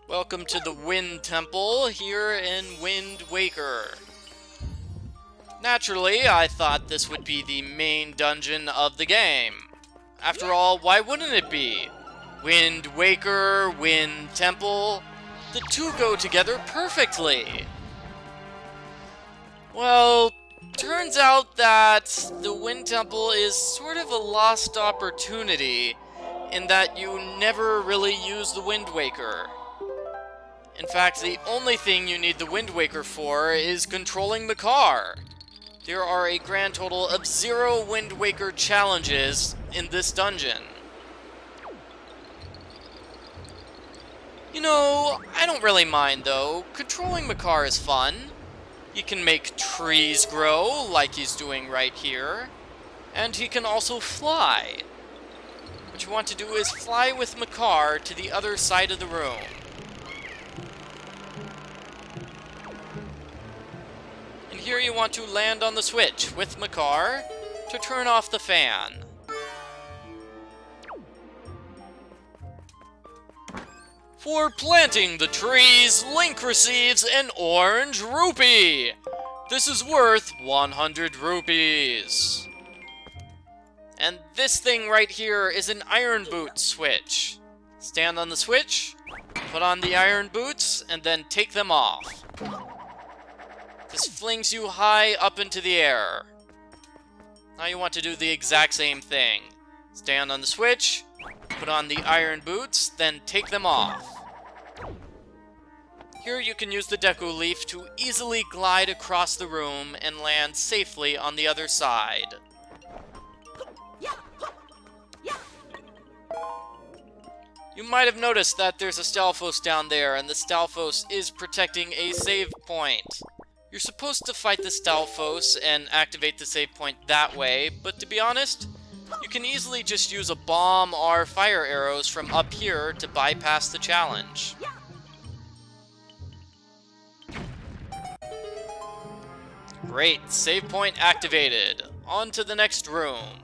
Welcome to the Wind Temple here in Wind Waker. Naturally, I thought this would be the main dungeon of the game. After all, why wouldn't it be? Wind Waker, Wind Temple, the two go together perfectly. Well, turns out that the Wind Temple is sort of a lost opportunity in that you never really use the Wind Waker. In fact, the only thing you need the Wind Waker for is controlling the car. There are a grand total of 0 Wind Waker challenges in this dungeon. You know, I don't really mind though. Controlling the car is fun. He can make trees grow, like he's doing right here. And he can also fly. What you want to do is fly with Makar to the other side of the room. And here you want to land on the switch with Makar to turn off the fan. For planting the trees, Link receives an orange rupee. This is worth 100 rupees. And this thing right here is an iron boot switch. Stand on the switch, put on the iron boots, and then take them off. This flings you high up into the air. Now you want to do the exact same thing. Stand on the switch, put on the iron boots, then take them off. Here you can use the Deku Leaf to easily glide across the room and land safely on the other side. You might have noticed that there's a Stalfos down there, and the Stalfos is protecting a save point. You're supposed to fight the Stalfos and activate the save point that way, but to be honest, you can easily just use a bomb or fire arrows from up here to bypass the challenge. Great, save point activated. On to the next room.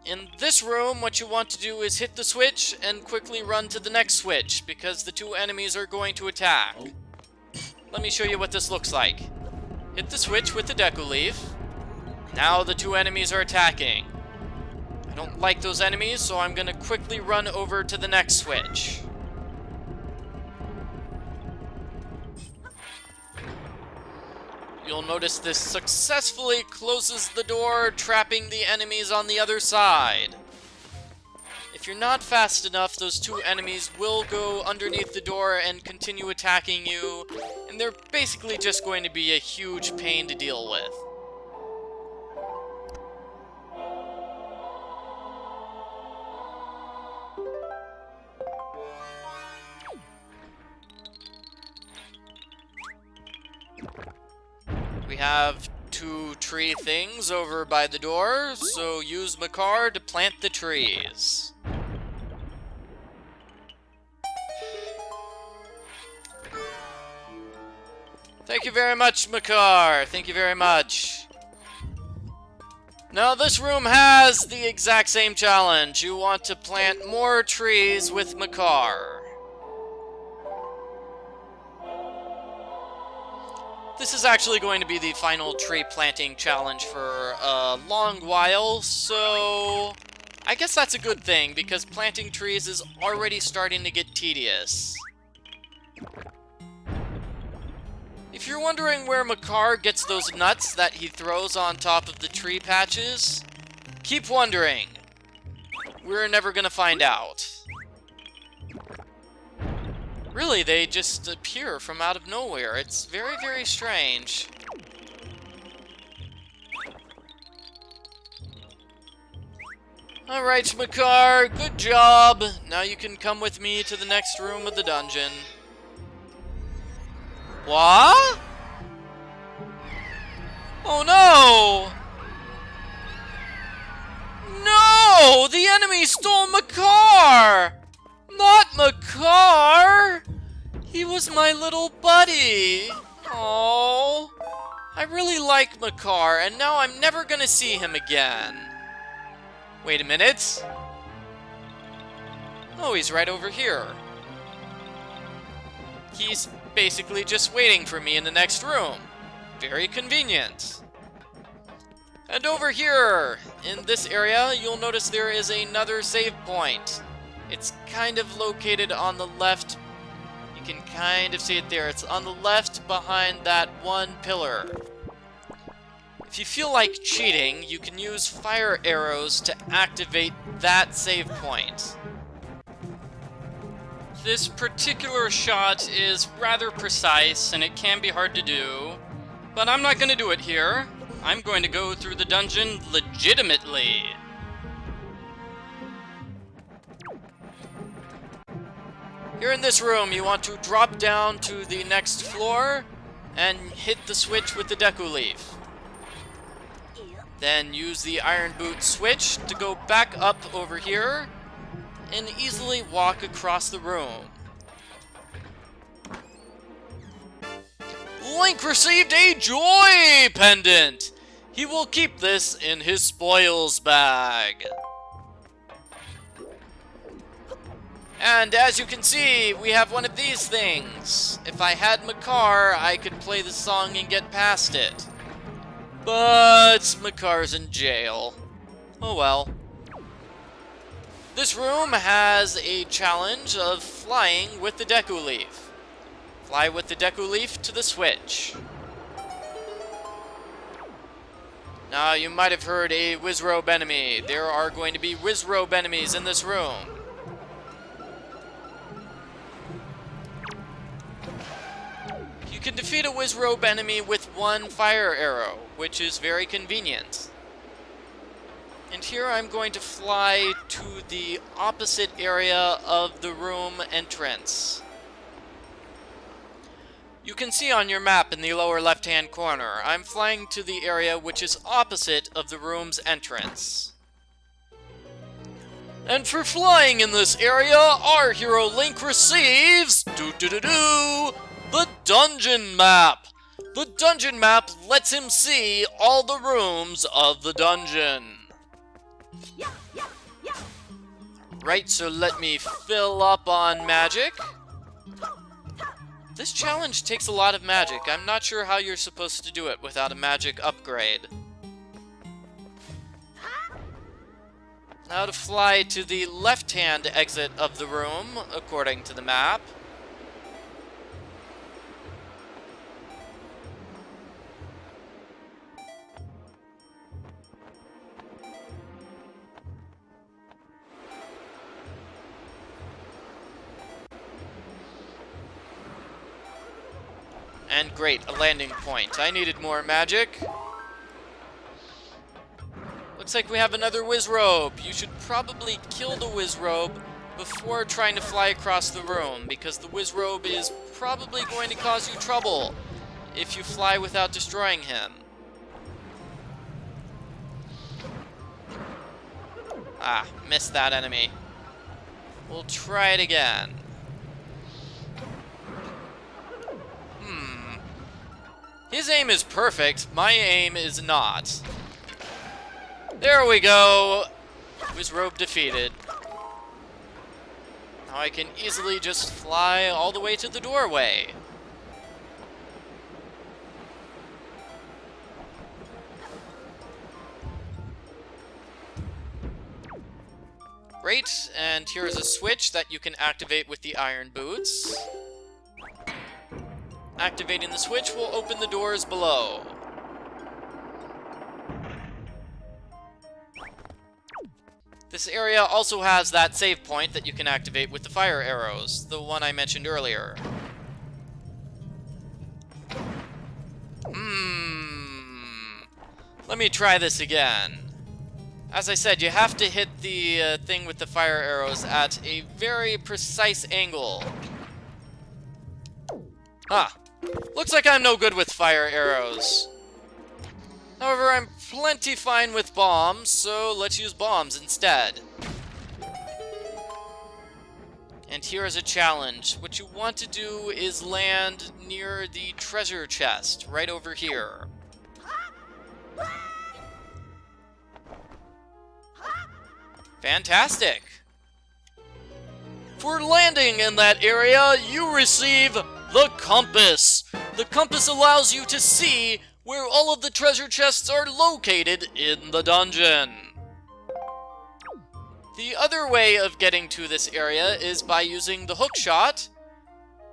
In this room, what you want to do is hit the switch and quickly run to the next switch, because the two enemies are going to attack. Let me show you what this looks like. Hit the switch with the Deku Leaf. Now the two enemies are attacking. I don't like those enemies, so I'm going to quickly run over to the next switch. You'll notice this successfully closes the door, trapping the enemies on the other side. If you're not fast enough, those two enemies will go underneath the door and continue attacking you, and they're basically just going to be a huge pain to deal with. We have 2 tree things over by the door, so use Makar to plant the trees. Thank you very much, Makar. Thank you very much. Now this room has the exact same challenge. You want to plant more trees with Makar. This is actually going to be the final tree planting challenge for a long while, so I guess that's a good thing, because planting trees is already starting to get tedious. If you're wondering where Makar gets those nuts that he throws on top of the tree patches, keep wondering. We're never gonna find out. Really, they just appear from out of nowhere. It's very, very strange. Alright, Makar, good job. Now you can come with me to the next room of the dungeon. What? Oh no! No! The enemy stole Makar! Not Makar! He was my little buddy! Oh, I really like Makar, and now I'm never gonna see him again. Wait a minute. Oh, he's right over here. He's basically just waiting for me in the next room. Very convenient. And over here, in this area, you'll notice there is another save point. It's kind of located on the left. You can kind of see it there. It's on the left behind that one pillar. If you feel like cheating, you can use fire arrows to activate that save point. This particular shot is rather precise and it can be hard to do, but I'm not going to do it here. I'm going to go through the dungeon legitimately. Here in this room, you want to drop down to the next floor and hit the switch with the Deku Leaf. Then use the Iron Boot switch to go back up over here and easily walk across the room. Link received a Joy Pendant! He will keep this in his spoils bag. And as you can see, we have one of these things. If I had Makar, I could play the song and get past it. But Makar's in jail. Oh well. This room has a challenge of flying with the Deku Leaf. Fly with the Deku Leaf to the switch. Now, you might have heard a Wizrobe enemy. There are going to be Wizrobe enemies in this room. You can defeat a Wizrobe enemy with one fire arrow, which is very convenient. And here I'm going to fly to the opposite area of the room entrance. You can see on your map in the lower left-hand corner, I'm flying to the area which is opposite of the room's entrance. And for flying in this area, our hero Link receives the dungeon map. The dungeon map lets him see all the rooms of the dungeon. Right, so let me fill up on magic. This challenge takes a lot of magic. I'm not sure how you're supposed to do it without a magic upgrade. Now to fly to the left-hand exit of the room, according to the map. And great, a landing point. I needed more magic. Looks like we have another Wizrobe. You should probably kill the Wizrobe before trying to fly across the room, because the Wizrobe is probably going to cause you trouble if you fly without destroying him. Ah, missed that enemy. We'll try it again. His aim is perfect, my aim is not. There we go! Wizrobe defeated. Now I can easily just fly all the way to the doorway. Great, and here's a switch that you can activate with the Iron Boots. Activating the switch will open the doors below. This area also has that save point that you can activate with the fire arrows, the one I mentioned earlier. Let me try this again. As I said, you have to hit the thing with the fire arrows at a very precise angle. Ah, looks like I'm no good with fire arrows. However, I'm plenty fine with bombs, so let's use bombs instead. And here is a challenge. What you want to do is land near the treasure chest, right over here. Fantastic! For landing in that area, you receive the compass. The compass allows you to see where all of the treasure chests are located in the dungeon. The other way of getting to this area is by using the hookshot.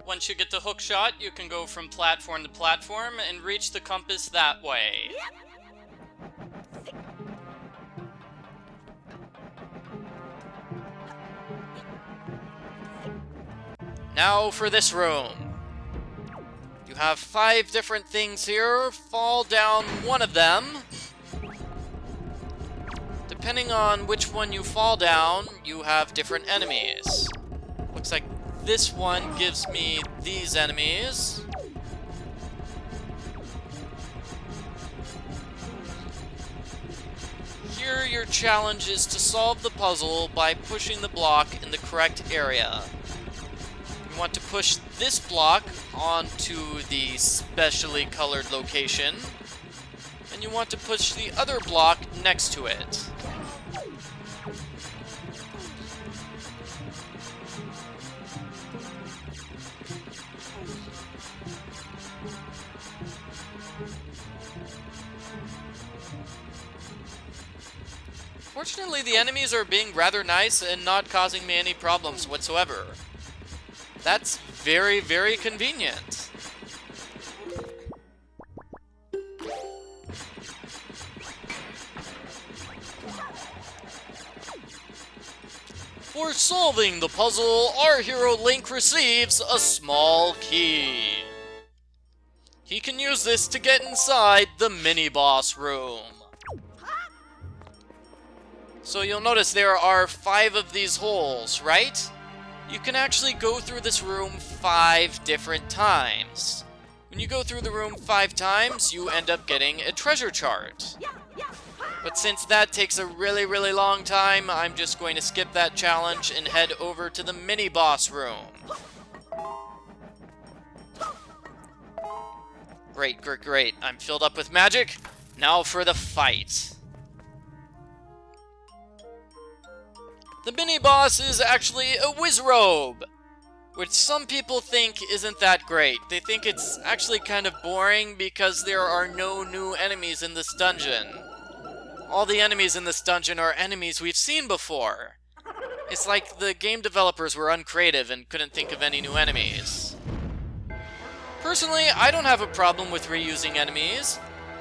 Once you get the hookshot, you can go from platform to platform and reach the compass that way. Now for this room. You have 5 different things here. Fall down one of them. Depending on which one you fall down, you have different enemies. Looks like this one gives me these enemies. Here your challenge is to solve the puzzle by pushing the block in the correct area. You want to push this block onto the specially colored location, and you want to push the other block next to it. Fortunately, the enemies are being rather nice and not causing me any problems whatsoever. That's very, very convenient. For solving the puzzle, our hero Link receives a small key. He can use this to get inside the mini-boss room. So you'll notice there are 5 of these holes, right? You can actually go through this room 5 different times. When you go through the room 5 times, you end up getting a treasure chart. But since that takes a really, really long time, I'm just going to skip that challenge and head over to the mini-boss room. Great, great, great. I'm filled up with magic. Now for the fight. The mini-boss is actually a Wizrobe, which some people think isn't that great. They think it's actually kind of boring because there are no new enemies in this dungeon. All the enemies in this dungeon are enemies we've seen before. It's like the game developers were uncreative and couldn't think of any new enemies. Personally, I don't have a problem with reusing enemies.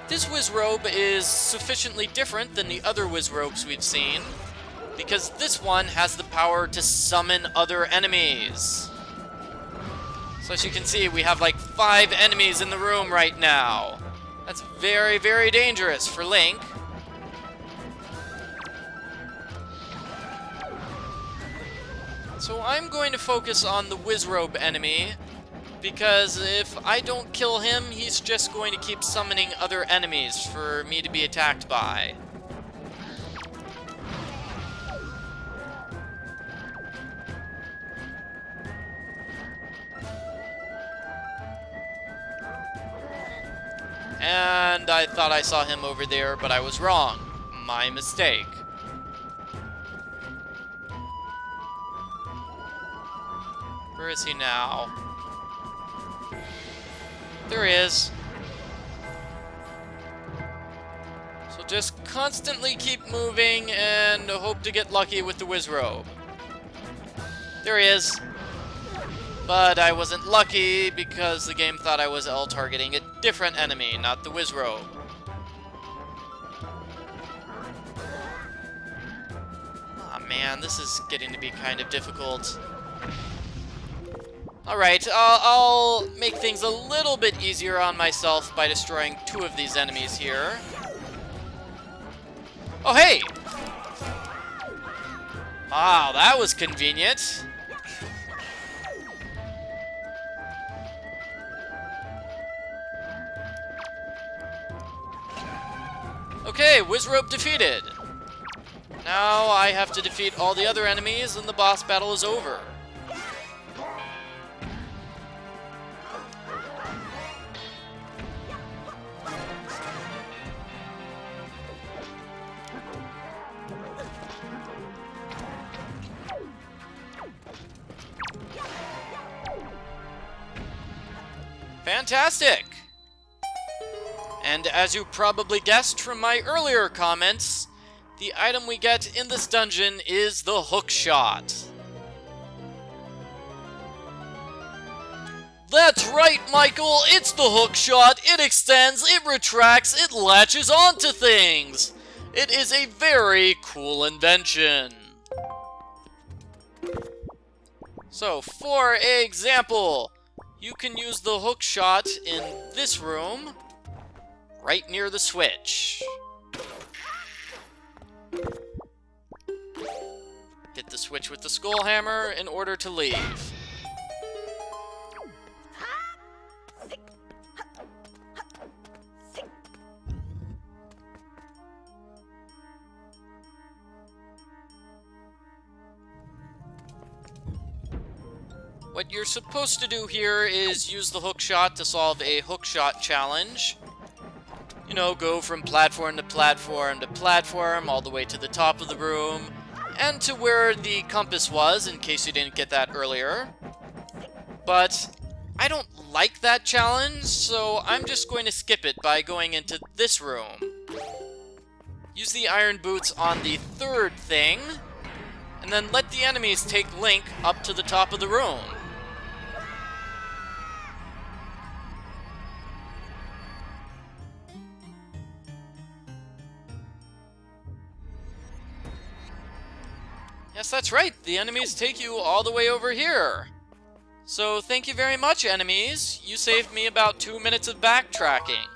This Wizrobe is sufficiently different than the other Wizrobes we've seen, because this one has the power to summon other enemies. So as you can see, we have like 5 enemies in the room right now. That's very, very dangerous for Link. So I'm going to focus on the Wizrobe enemy, because if I don't kill him, he's just going to keep summoning other enemies for me to be attacked by. And I thought I saw him over there, but I was wrong. My mistake. Where is he now? There he is. So just constantly keep moving and hope to get lucky with the Wizrobe. There he is. But I wasn't lucky because the game thought I was targeting a different enemy, not the Wizrobe. Aw, man, this is getting to be kind of difficult. Alright, I'll make things a little bit easier on myself by destroying 2 of these enemies here. Oh, hey! Wow, that was convenient. Okay, Wizrobe defeated. Now I have to defeat all the other enemies and the boss battle is over. Fantastic! And as you probably guessed from my earlier comments, the item we get in this dungeon is the Hookshot. That's right, Michael! It's the Hookshot! It extends, it retracts, it latches onto things! It is a very cool invention. So, for example, you can use the Hookshot in this room, right near the switch. Hit the switch with the skull hammer in order to leave. What you're supposed to do here is use the Hookshot to solve a Hookshot challenge. You know, go from platform to platform to platform, all the way to the top of the room, and to where the compass was, in case you didn't get that earlier. But I don't like that challenge, so I'm just going to skip it by going into this room. Use the iron boots on the third thing, and then let the enemies take Link up to the top of the room. Yes, that's right, the enemies take you all the way over here. So thank you very much, enemies. You saved me about 2 minutes of backtracking.